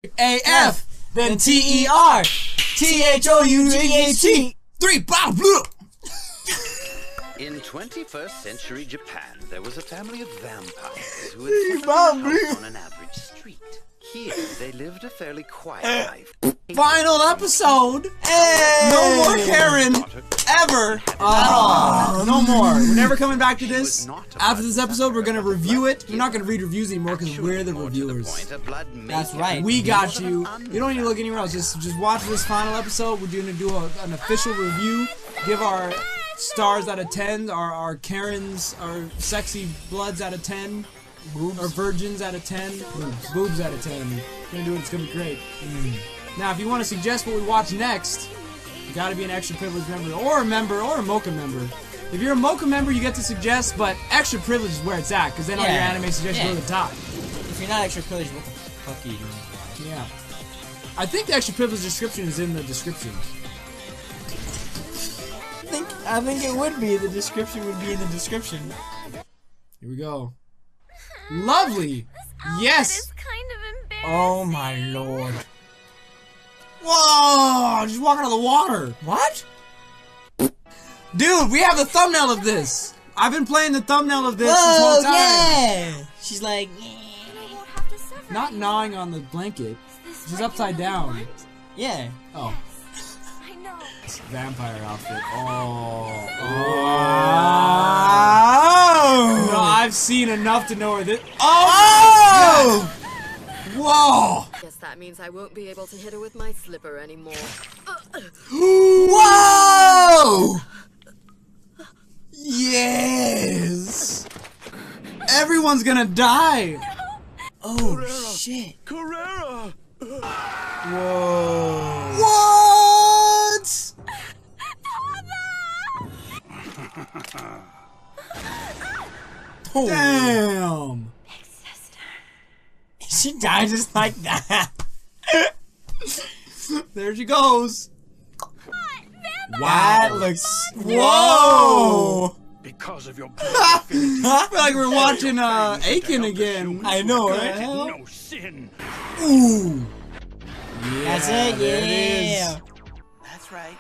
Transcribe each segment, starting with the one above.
AF, then TERTHOUGHT. 3 bow blue. In 21st century Japan, there was a family of vampires who had settled their house on an average street. Here, they lived a fairly quiet life. Final episode. Hey. No more Karin. Ever. No more. We're never coming back to this. After this episode, we're going to review it. We're not going to read reviews anymore because we're the reviewers. That's right. We got you. You don't need to look anywhere else. Just watch this final episode. We're going to do an official review. Give our stars out of 10. Our Karens, our sexy bloods out of 10. Boobs. Or virgins out of 10. Boobs out of 10. We're gonna do it. It's gonna be great. Now, if you want to suggest what we watch next, you gotta be an extra privileged member, or a member, or a Mocha member. If you're a Mocha member, you get to suggest, but extra privilege is where it's at, because then all your anime suggestions go to the top. If you're not extra privileged, what the fuck are you doing? Yeah. I think the extra privilege description is in the description. I think it would be. The description would be in the description. Here we go. Lovely. Yes. Kind of embarrassing. Oh my lord. Whoa! Just walking on the water. What? Dude, we have the thumbnail of this. I've been playing the thumbnail of this this whole time. Yeah. She's like, not gnawing on the blanket. She's upside down. yeah. Oh. I know. Vampire outfit. Oh. Oh. No, I've seen enough to know where this. Oh! Whoa! Guess that means I won't be able to hit her with my slipper anymore. Whoa! Yes! Everyone's gonna die! Oh shit. Carrera! Whoa. What? Oh. Damn! Big sister. She died just like that. There she goes. That looks. Whoa! Because of your I feel like we're watching Aiken again. I know, What the right? hell? no sin. Ooh. That's it, there it yeah. is. That's right.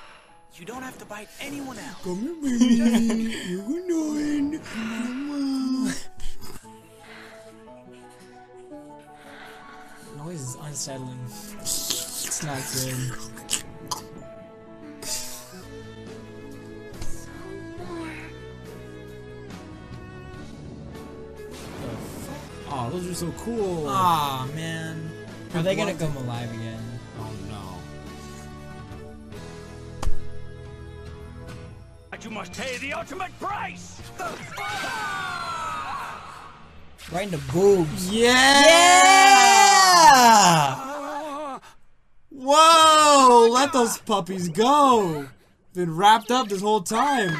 You don't have to bite anyone else. Come here, baby. You can do it. Come on. Noise is unsettling. It's not good. Oh, those are so cool. Aw, man. Are they gonna come alive again? Oh no. You must pay the ultimate price! Right in the boobs. Yeah! Yeah! Whoa! Let those puppies go. Been wrapped up this whole time.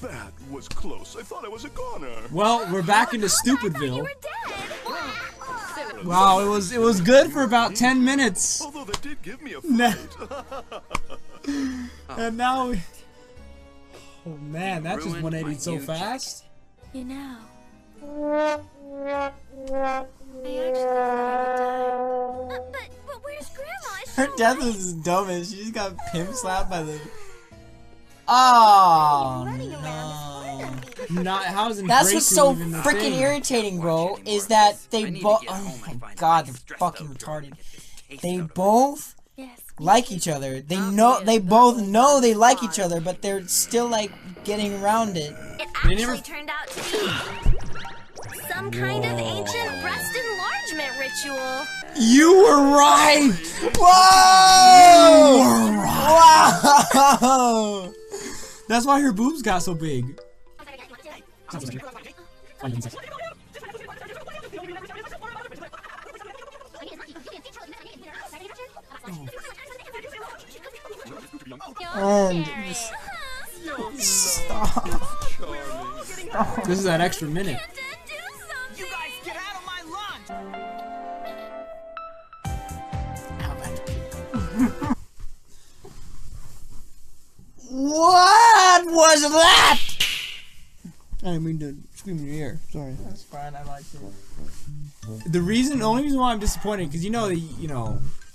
That was close. I thought I was a goner. Well, we're back into Stupidville. You were dead. Wow, it was good for about 10 minutes. Although they did give me a Nah. fight. And now we... Oh man, that just Ruined 180'd my so huge- fast. You know. I actually thought I would die. But where's Grandma? Her death was dumb as she just got pimp slapped by the. Oh no! Not how is That's what's so even the freaking thing? irritating, bro. Is that they both? Oh my god, they're fucking retarded. They both Yes. like each other. They know. They both know they like each other, but they're still like getting around it. It actually turned out to be some kind of ancient breast enlargement ritual. You were right. Whoa! You were right. Wow! That's why her boobs got so big. And stop. This is that extra minute. You guys get out of my lunch! What was that? I didn't mean to screaming in your ear. Sorry. That's fine. I liked it. The only reason why I'm disappointed, because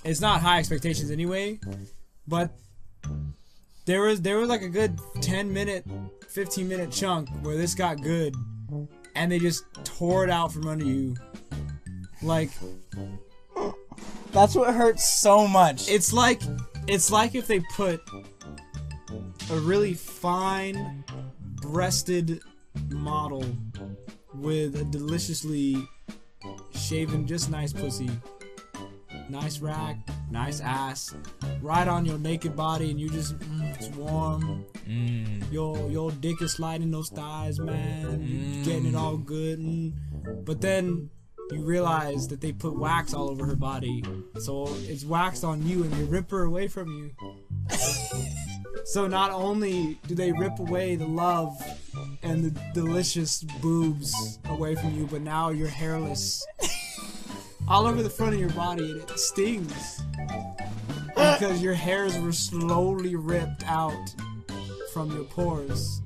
it's not high expectations anyway, but there was like a good 10-minute, 15-minute chunk where this got good, and they just tore it out from under you. Like, that's what hurts so much. it's like if they put a really fine breasted model with a deliciously shaven, just nice pussy, nice rack, nice ass, right on your naked body, and you just it's warm. Your dick is sliding those thighs, man. Getting it all good, but then you realize that they put wax all over her body, so it's waxed on you, and they rip her away from you. So not only do they rip away the love and the delicious boobs away from you, but now you're hairless. All over the front of your body, and it stings. Because your hairs were slowly ripped out from your pores.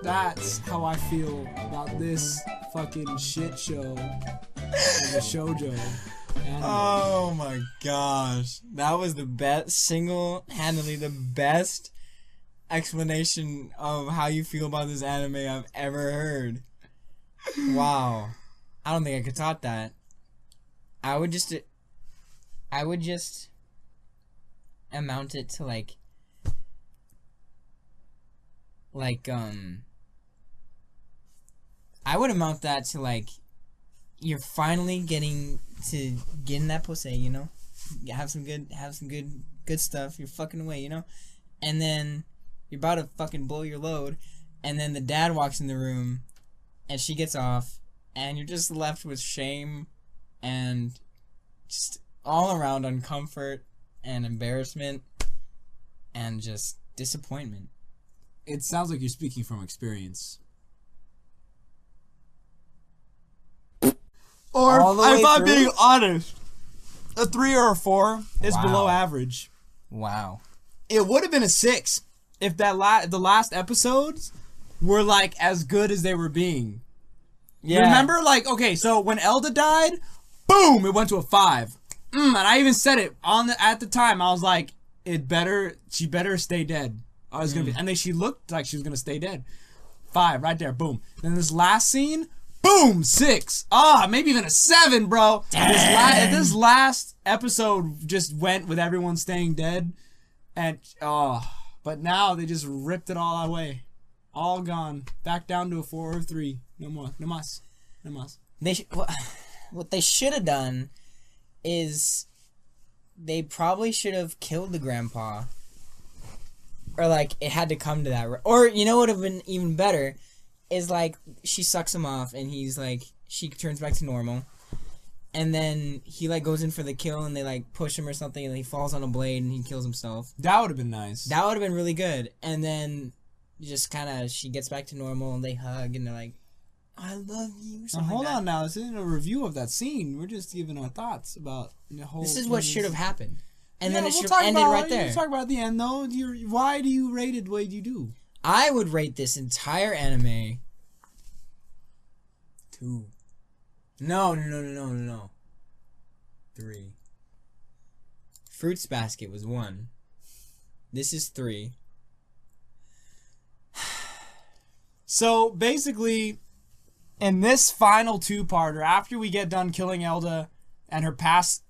That's how I feel about this fucking shit show of a shoujo anime. Oh my gosh. That was the best, single-handedly the best explanation of how you feel about this anime I've ever heard. Wow. I don't think I could top that. I would just amount it to like I would amount that to like you're finally getting to get in that pussy, you know? Have some good stuff. You're fucking away, you know? And then you're about to fucking blow your load, and then the dad walks in the room and she gets off, and you're just left with shame and just all around uncomfort and embarrassment and just disappointment. It sounds like you're speaking from experience. Or, if I'm being honest, a 3 or a 4 is below average. Wow. It would have been a 6 if the last episodes were like as good as they were being. Yeah. Remember, like, okay, so when Elda died, boom, it went to a 5. And I even said it at the time. I was like, she better stay dead. I was gonna be, and then she looked like she was gonna stay dead. 5 right there, boom. Then this last scene, boom, 6. Maybe even a 7, bro. This last episode just went with everyone staying dead, and but now they just ripped it all away, all gone, back down to a 4 or 3. No more, no mas. What they should have done is they probably should have killed the grandpa. Or, like, it had to come to that. Or, you know what would have been even better? Is, like, she sucks him off, and he's, like, she turns back to normal. And then he, like, goes in for the kill, and they, like, push him or something, and he falls on a blade, and he kills himself. That would have been nice. That would have been really good. And then just kind of, she gets back to normal, and they hug, and they're like, I love you, or something hold on now. This isn't a review of that scene. We're just giving our thoughts about the whole... This is what should have happened. And then it should have ended right there. Talk about the end, though. Why do you rate it the way you do? I would rate this entire anime 2. No. 3. Fruits Basket was 1. This is 3. So, basically, in this final 2-parter, after we get done killing Elda and her past,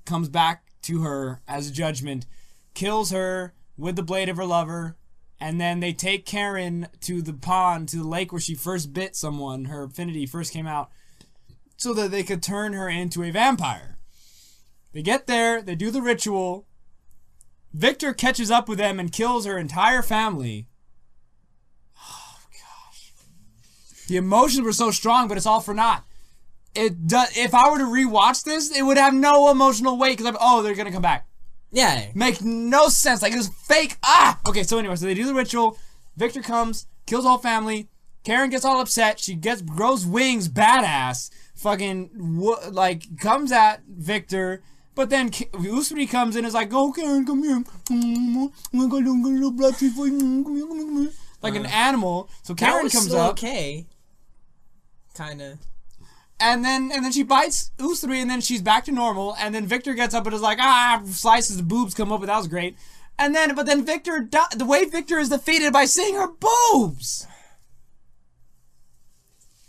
comes back to her as a judgment, kills her with the blade of her lover, and then they take Karin to the pond, to the lake where she first bit someone, her affinity first came out, so that they could turn her into a vampire. They get there, they do the ritual, Victor catches up with them and kills her entire family. Oh, gosh. The emotions were so strong, but it's all for naught. If I were to rewatch this, it would have no emotional weight because they're gonna come back. Yeah. Make no sense. Like, it was fake. Okay, so anyway, so they do the ritual. Victor comes, kills all family. Karin gets all upset. She grows wings, badass. Fucking, comes at Victor. But then Usuri comes in and is like, oh, Karin, come here. I'm gonna get a little blood for you. Come here. like an animal. So That Karin was comes still up, okay. Kind of. and then she bites Usuri, and then she's back to normal. And then Victor gets up and is like, slices the boobs come up, but that was great. But then Victor, the way Victor is defeated by seeing her boobs.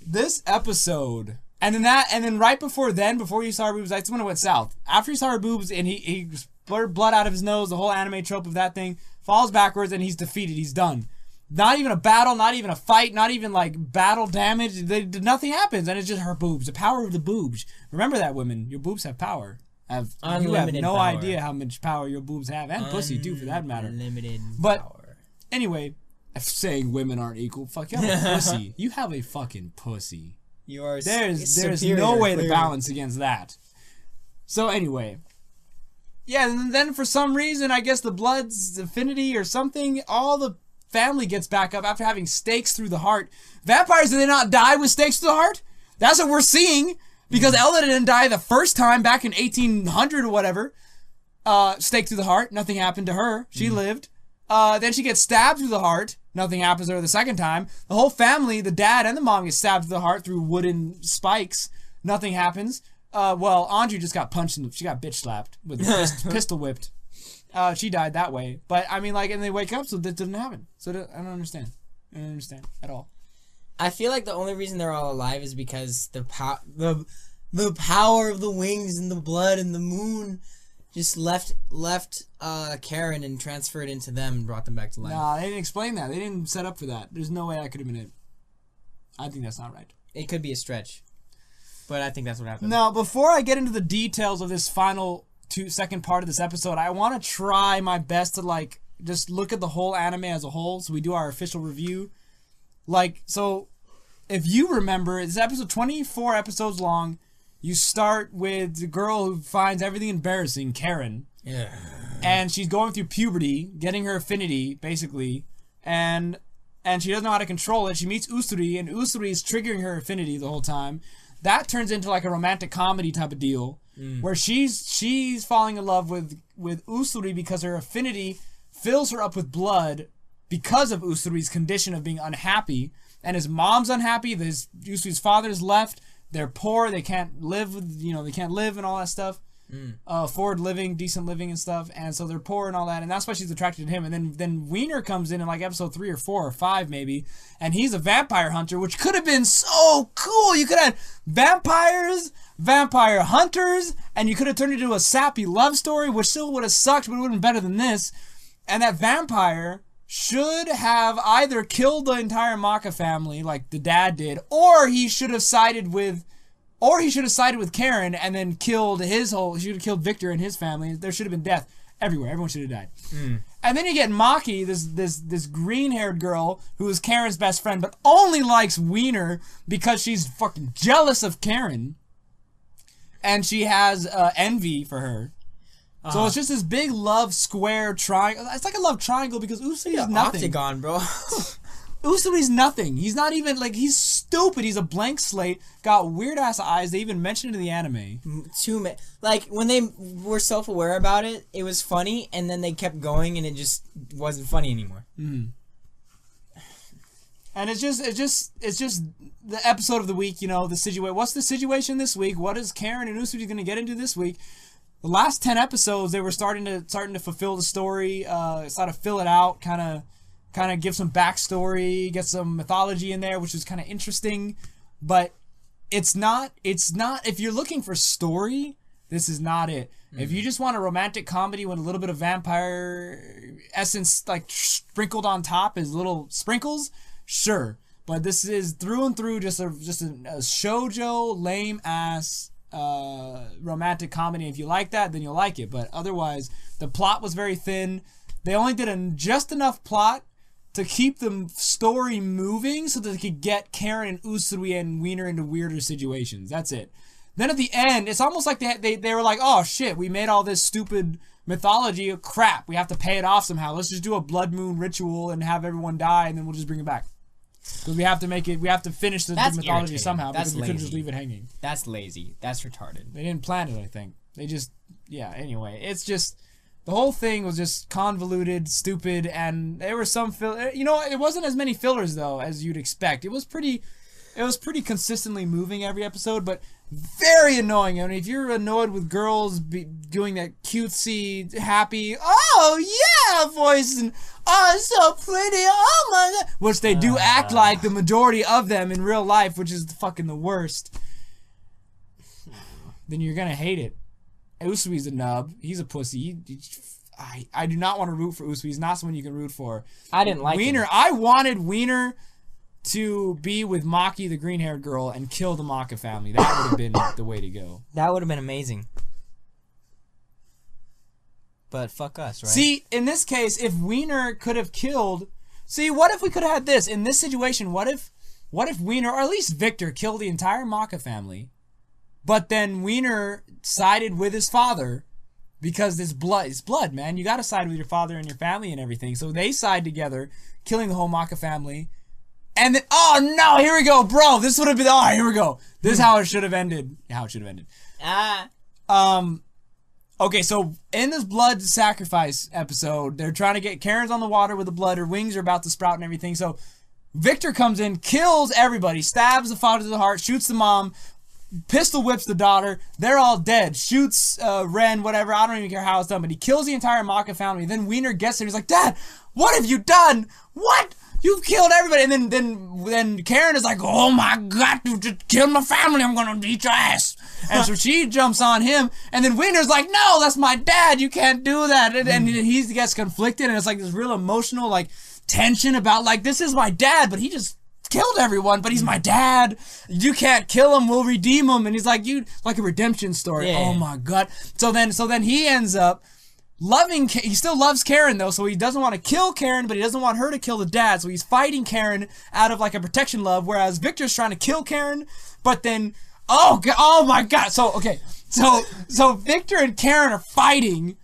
This episode, and then right before you saw her boobs, that's when it went south. After he saw her boobs and he blurred blood out of his nose, the whole anime trope of that thing, falls backwards and he's defeated. He's done. Not even a battle, not even a fight, not even like battle damage. Nothing happens, and it's just her boobs. The power of the boobs. Remember that, women. Your boobs have power. You have Unlimited no power. idea how much power your boobs have, and pussy too, for that matter. Unlimited But power. anyway, if saying women aren't equal, fuck, you have a pussy. You have a fucking pussy. You are There's superior, no way clearly. to balance against that. So anyway, yeah, and then for some reason, I guess the blood's affinity or something, all the family gets back up after having stakes through the heart. Vampires, do they not die with stakes through the heart? That's what we're seeing. Because Ella didn't die the first time back in 1800 or whatever. Stake through the heart. Nothing happened to her. She lived. Then she gets stabbed through the heart. Nothing happens to her the second time. The whole family, the dad and the mom, get stabbed through the heart through wooden spikes. Nothing happens. Well, Andrew just got punched she got bitch slapped with a pistol whipped. She died that way. But I mean, like, and they wake up, so that didn't happen. So I don't understand. I don't understand at all. I feel like the only reason they're all alive is because the power of the wings and the blood and the moon just left Karin and transferred into them and brought them back to life. Nah, they didn't explain that. They didn't set up for that. There's no way that could have been it. I think that's not right. It could be a stretch, but I think that's what happened. Now, before I get into the details of this second part of this episode, I want to try my best to like just look at the whole anime as a whole. So we do our official review. Like, so if you remember, it's episode 24 episodes long. You start with the girl who finds everything embarrassing, Karin. Yeah. And she's going through puberty, getting her affinity, basically. And she doesn't know how to control it. She meets Usuri, and Usuri is triggering her affinity the whole time. That turns into like a romantic comedy type of deal, where she's falling in love with Usuri because her affinity fills her up with blood because of Usuri's condition of being unhappy. And his mom's unhappy. Usuri's father's left. They're poor. They can't live they can't live and all that stuff. Afford living, decent living and stuff. And so they're poor and all that. And that's why she's attracted to him. And then Wiener comes in like episode 3 or 4 or 5 maybe. And he's a vampire hunter, which could have been so cool. You could have vampires, vampire hunters, and you could have turned it into a sappy love story, which still would have sucked, but it would have been better than this. And that vampire should have either killed the entire Mocha family like the dad did, or he should have sided with Karin and then killed he should have killed Victor and his family. There should have been death everywhere. Everyone should have died. And then you get Maki, this green-haired girl who is Karin's best friend, but only likes Wiener because she's fucking jealous of Karin. And she has envy for her. So it's just this big love square triangle. It's like a love triangle because Usuri is nothing. Octagon, bro. Usuri's nothing. He's not even, like, he's stupid. He's a blank slate. Got weird-ass eyes. They even mentioned it in the anime. Like, when they were self-aware about it, it was funny, and then they kept going, and it just wasn't funny anymore. And it's just the episode of the week, the situation. What's the situation this week? What is Karin and Usuri going to get into this week? The last 10 episodes, they were starting to fulfill the story, start to fill it out, kind of give some backstory, get some mythology in there, which is kind of interesting. But it's not. If you're looking for story, this is not it. If you just want a romantic comedy with a little bit of vampire essence, like sprinkled on top as little sprinkles, sure. But this is through and through just a shoujo lame ass romantic comedy. If you like that, then you'll like it. But otherwise, the plot was very thin. They only did just enough plot to keep the story moving so that they could get Karin and Usuri and Wiener into weirder situations. That's it. Then at the end, it's almost like they were like, oh shit, we made all this stupid mythology. Crap, we have to pay it off somehow. Let's just do a blood moon ritual and have everyone die, and then we'll just bring it back. Because we have to finish the mythology irritating. somehow. That's because we couldn't lazy. just leave it hanging. That's lazy. That's retarded. They didn't plan it, I think. They just, anyway. It's just, The whole thing was just convoluted, stupid, and there were some it wasn't as many fillers though as you'd expect. It was pretty consistently moving every episode, but very annoying. I mean, if you're annoyed with girls doing that cutesy, happy, oh yeah voice and oh it's so pretty, oh my god, which they do act like the majority of them in real life, which is fucking the worst, then you're gonna hate it. Usui's a nub. He's a pussy. I do not want to root for Usui. He's not someone you can root for. I didn't like Wiener. him. I wanted Wiener to be with Maki, the green-haired girl, and kill the Mocha family. That would have been the way to go. That would have been amazing. But fuck us, right? See, in this case, if Wiener could have killed... See, what if we could have had this? In this situation, what if Wiener, or at least Victor, killed the entire Mocha family, but then Wiener sided with his father because it's blood, man. You gotta side with your father and your family and everything. So they side together, killing the whole Mocha family. And then, oh no, here we go, bro. This would have been, oh, here we go. This is how it should have ended. Okay, so in this blood sacrifice episode, they're trying to get Karen's on the water with the blood. Her wings are about to sprout and everything. So Victor comes in, kills everybody, stabs the father to the heart, shoots the mom, pistol whips the daughter. They're all dead. Shoots Ren, whatever. I don't even care how it's done, but he kills the entire Mocha family. Then Wiener gets there. He's like, Dad, what have you done? What? You've killed everybody. And then Karen is like, oh my god, you just killed my family. I'm gonna beat your ass. And so she jumps on him. And then Wiener's like, no, that's my dad. You can't do that. And he gets conflicted. And it's like this real emotional like tension about like, this is my dad, but he just killed everyone, but he's my dad. You can't kill him. We'll redeem him. And he's like, you like a redemption story. Yeah. Oh my god. So then he ends up loving. He still loves Karen though, so he doesn't want to kill Karen, but he doesn't want her to kill the dad. So he's fighting Karen out of like a protection love, whereas Victor's trying to kill Karen. But then, oh my god. So okay, so Victor and Karen are fighting,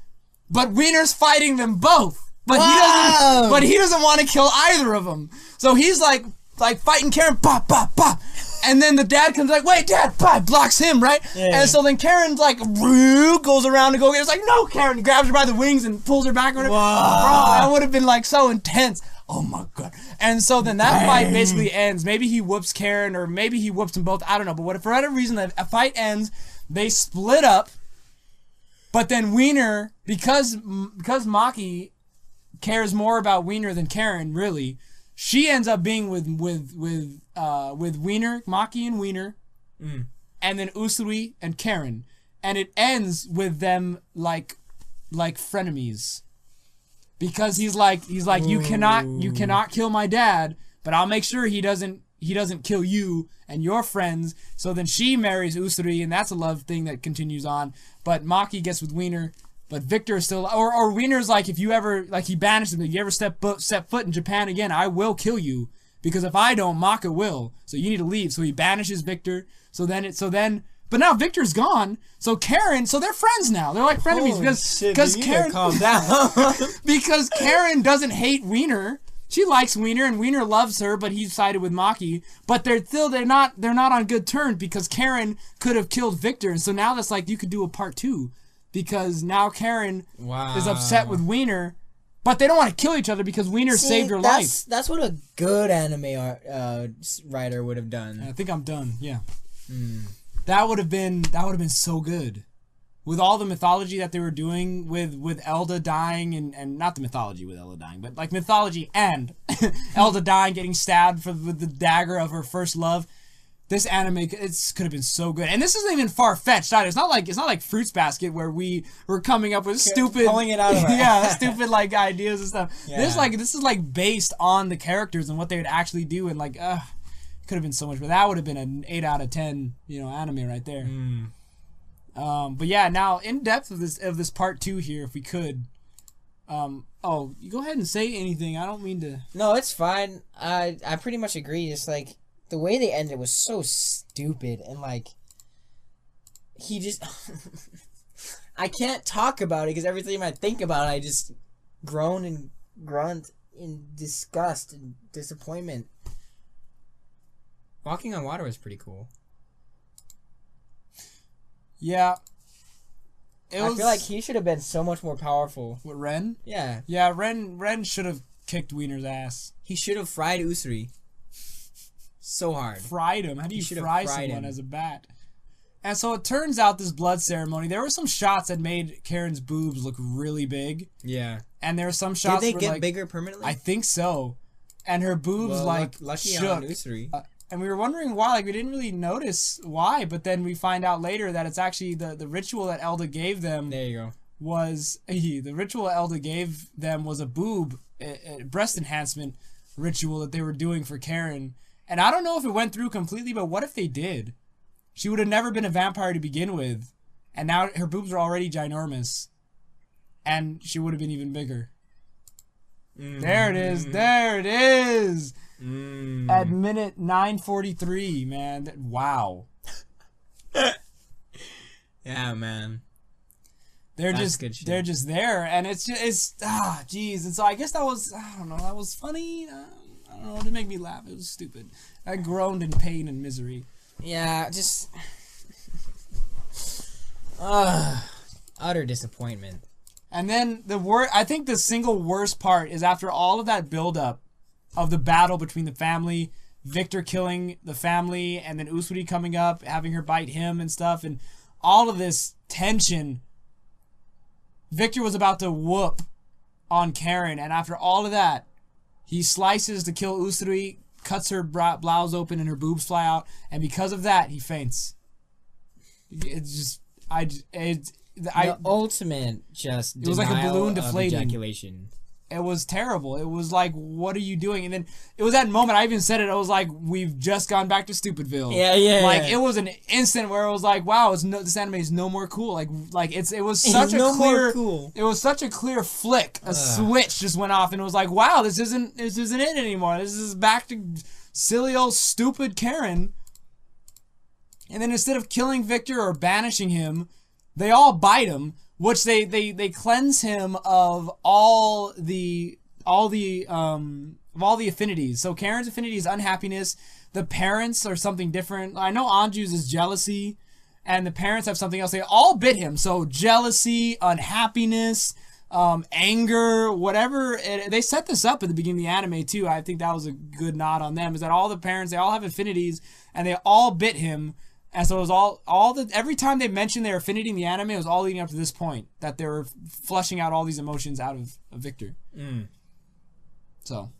but Wiener's fighting them both. But he doesn't want to kill either of them. So he's like fighting Karen, pop, pop, pop. And then the dad comes like, wait, Dad, pop, blocks him, right? Yeah. And so then Karen's like, goes around to go get her. It's like, no, Karen, grabs her by the wings and pulls her back. Or whatever. Bro, that would have been like so intense. Oh my god. And so then that fight basically ends. Maybe he whoops Karen, or maybe he whoops them both. I don't know. But for whatever reason, a fight ends. They split up. But then Wiener, because Maki cares more about Wiener than Karen, really, she ends up being with Wiener, Maki and Wiener, and then Usui and Karen, and it ends with them like frenemies, because he's like you cannot kill my dad, but I'll make sure he doesn't kill you and your friends. So then she marries Usui, and that's a love thing that continues on. But Maki gets with Wiener. But Victor is still, or Wiener's like, if you ever, like he banished him, if you ever step foot in Japan again, I will kill you, because if I don't, Mocha will. So you need to leave. So he banishes Victor. But now Victor's gone. So Karen, so they're friends now. They're like frenemies because Karen, calm down. Because Karen doesn't hate Wiener. She likes Wiener and Wiener loves her, but he's sided with Maki. But they're not on good terms, because Karen could have killed Victor. And so now that's like, you could do a part 2. Because now Karen is upset with Wiener, but they don't want to kill each other because Wiener saved her life. That's what a good anime writer would have done. I think I'm done. Yeah, that would have been so good, with all the mythology that they were doing with Elda dying and not the mythology with Elda dying, but like mythology and Elda dying, getting stabbed with the dagger of her first love. This anime, could have been so good, and this isn't even far fetched either. It's not like Fruits Basket, where we were coming up with stupid, pulling it out of our stupid like ideas and stuff. Yeah. This is like based on the characters and what they would actually do, and like, could have been so much. But that would have been an 8 out of 10, anime right there. But yeah, now in depth of this part 2 here, if we could. You go ahead and say anything. I don't mean to. No, it's fine. I pretty much agree. It's like, the way they ended was so stupid, and like, he just, I can't talk about it, because every time I think about it, I just groan and grunt in disgust and disappointment. Walking on water was pretty cool. Yeah. I feel like he should have been so much more powerful. What, Ren? Yeah. Yeah, Ren should have kicked Wiener's ass. He should have fried Usuri. So hard. Fried him. How do you should've fry fried someone him. as a bat? And so it turns out this blood ceremony, there were some shots that made Karen's boobs look really big. Yeah. And there were some shots Did they where, get like, bigger permanently? I think so. And her boobs lucky shook. on Usuri. And we were wondering why. Like, we didn't really notice why, but then we find out later that it's actually the ritual that Elda gave them. There you go. Was the ritual Elda gave them was a breast enhancement ritual that they were doing for Karen. And I don't know if it went through completely, but what if they did? She would have never been a vampire to begin with, and now her boobs are already ginormous, and she would have been even bigger. There it is. There it is. At minute 9:43, man. Wow. Yeah, man. They're That's just good shit. they're just there, and it's jeez. And so I guess that was, I don't know, that was funny. I don't know, it didn't make me laugh. It was stupid. I groaned in pain and misery. Yeah, just utter disappointment. And then I think the single worst part is after all of that buildup of the battle between the family, Victor killing the family, and then Usuri coming up, having her bite him and stuff, and all of this tension. Victor was about to whoop on Karin, and after all of that, he slices to kill Usuri, cuts her blouse open, and her boobs fly out, and because of that, he faints. It's just, The ultimate just it was like a balloon denial of deflating. ejaculation. It was terrible. It was like, what are you doing? And then it was that moment, I even said it, I was like, we've just gone back to Stupidville. Yeah. Like, it was an instant where it was like, wow, this anime is no more cool. Like it was such a clear, cool. It was such a clear flick. A switch just went off, and it was like, wow, this isn't it anymore. This is back to silly old stupid Karin. And then instead of killing Victor or banishing him, they all bite him, which they cleanse him of all the affinities. So Karen's affinity is unhappiness. The parents are something different. I know Anju's is jealousy, and the parents have something else. They all bit him. So jealousy, unhappiness, anger, whatever. They set this up at the beginning of the anime too. I think that was a good nod on them. Is that all the parents, they all have affinities, and they all bit him. And so it was every time they mentioned their affinity in the anime, it was all leading up to this point that they were flushing out all these emotions out of Victor. So,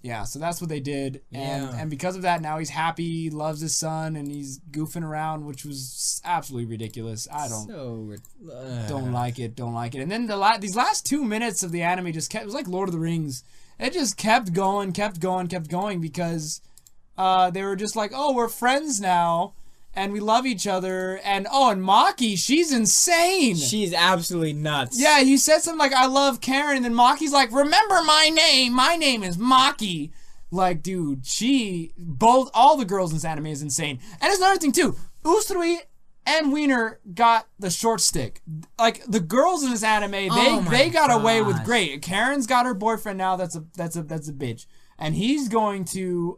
yeah, so that's what they did. And because of that, now he's happy, he loves his son, and he's goofing around, which was absolutely ridiculous. I don't like it. And then these last 2 minutes of the anime just kept, it was like Lord of the Rings. It just kept going because they were just like, oh, we're friends now. And we love each other, and Maki, she's insane. She's absolutely nuts. Yeah, he said something like, I love Karin, and then Maki's like, remember my name is Maki. Like, dude, all the girls in this anime is insane. And there's another thing too, Usuri and Wiener got the short stick. Like, the girls in this anime, they got away with great. Karen's got her boyfriend now, that's a bitch. And he's going to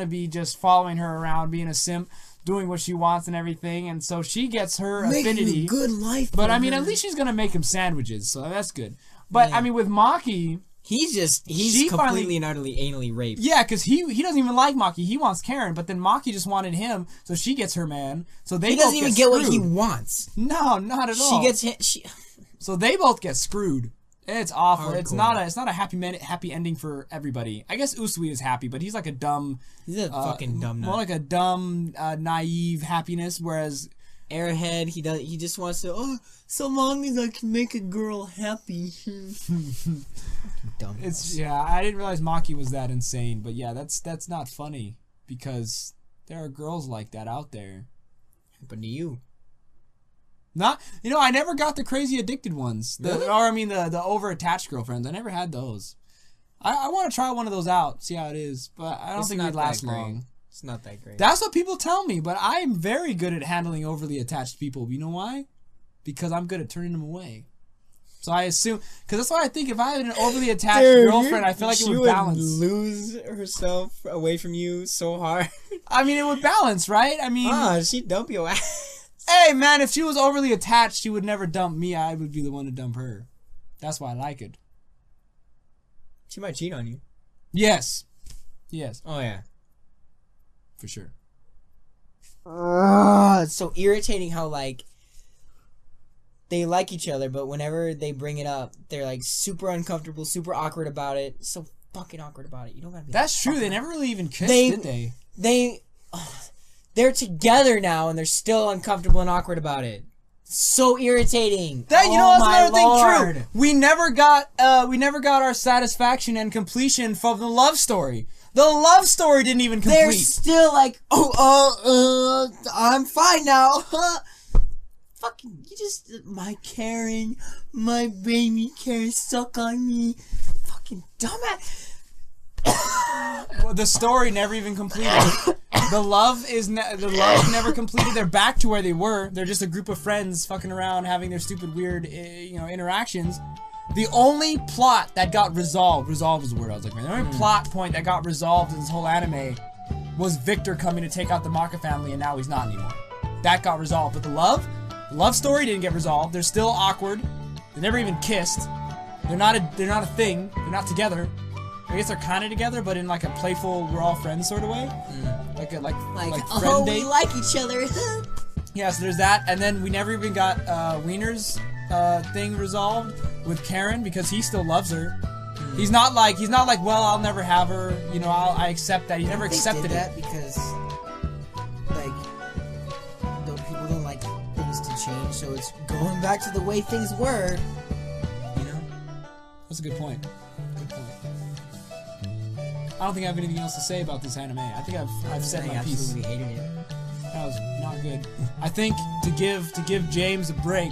be just following her around, being a simp, doing what she wants and everything, and so she gets her affinity. A good life, but I mean, at least she's gonna make him sandwiches, so that's good. But I mean, with Maki, he's completely and utterly anally raped. Yeah, because he doesn't even like Maki. He wants Karin, but then Maki just wanted him, so she gets her man. So he doesn't even get what he wants. No, not at all. She gets him. So they both get screwed. It's awful. Hardcore. It's not a happy ending for everybody. I guess Usui is happy, but he's like a dumb. He's a fucking dumb nut. More like a dumb, naive happiness. Whereas Airhead, he just wants to. So long as I can make a girl happy. Dumb. I didn't realize Maki was that insane, but yeah, that's not funny because there are girls like that out there. But to you. I never got the crazy addicted ones. Really? The over-attached girlfriends. I never had those. I want to try one of those out, see how it is, but I don't think it'd last long. It's not that great. That's what people tell me, but I am very good at handling overly attached people. You know why? Because I'm good at turning them away. So I assume, because that's why I think if I had an overly attached girlfriend, I feel like it would balance. She would lose herself away from you so hard. I mean, it would balance, right? I mean, she'd dump your ass. Hey, man, if she was overly attached, she would never dump me. I would be the one to dump her. That's why I like it. She might cheat on you. Yes. Yes. Oh, yeah. For sure. It's so irritating how, like, they like each other, but whenever they bring it up, they're, like, super uncomfortable, super awkward about it. So fucking awkward about it. You don't gotta be That's true. They never really even kissed, did they? They're together now, and they're still uncomfortable and awkward about it. So irritating. That's another Lord. thing. True. We never got our satisfaction and completion from the love story. The love story didn't even complete. They're still like, I'm fine now. Fucking, you just, my Karin, my baby Karin, suck on me. Fucking dumbass. Well, the story never even completed. The love is never completed. They're back to where they were. They're just a group of friends fucking around, having their stupid, weird, interactions. The only plot that got resolved was the word I was looking for. The only plot point that got resolved in this whole anime was Victor coming to take out the Mocha family, and now he's not anymore. That got resolved, but the love story didn't get resolved. They're still awkward. They never even kissed. They're not a thing. They're not together. I guess they're kind of together, but in like a playful, we're all friends sort of way. Like friend date. We like each other. Yeah, so there's that, and then we never even got Wiener's thing resolved with Karin because he still loves her. He's not like, well, I'll never have her. I accept that. He never accepted that it because like people don't like things to change, so it's going back to the way things were. That's a good point. I don't think I have anything else to say about this anime. I think I've said my piece. I absolutely hated it. That was not good. I think to give James a break,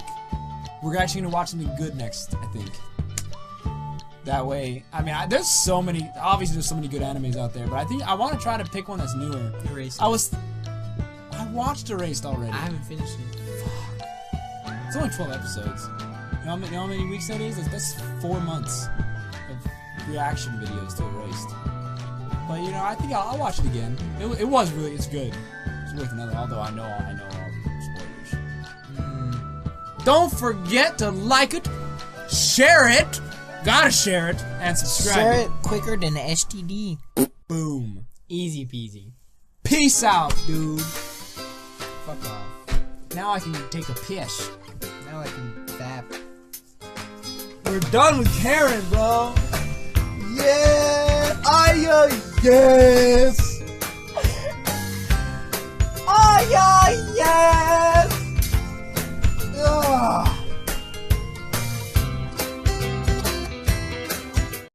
we're actually gonna watch something good next. I think. That way, there's so many good animes out there, but I think I want to try to pick one that's newer. Erased. I watched Erased already. I haven't finished it. It's only 12 episodes. You know how many weeks that is? That's 4 months of reaction videos to Erased. But I think I'll watch it again. It's good. It's worth another. Although I know all the spoilers. Don't forget to like it, share it. Gotta share it and subscribe. Share it quicker than the STD. Boom. Easy peasy. Peace out, dude. Fuck off. Now I can take a piss. Now I can zap. We're done with Karin, bro. Yeah, yes.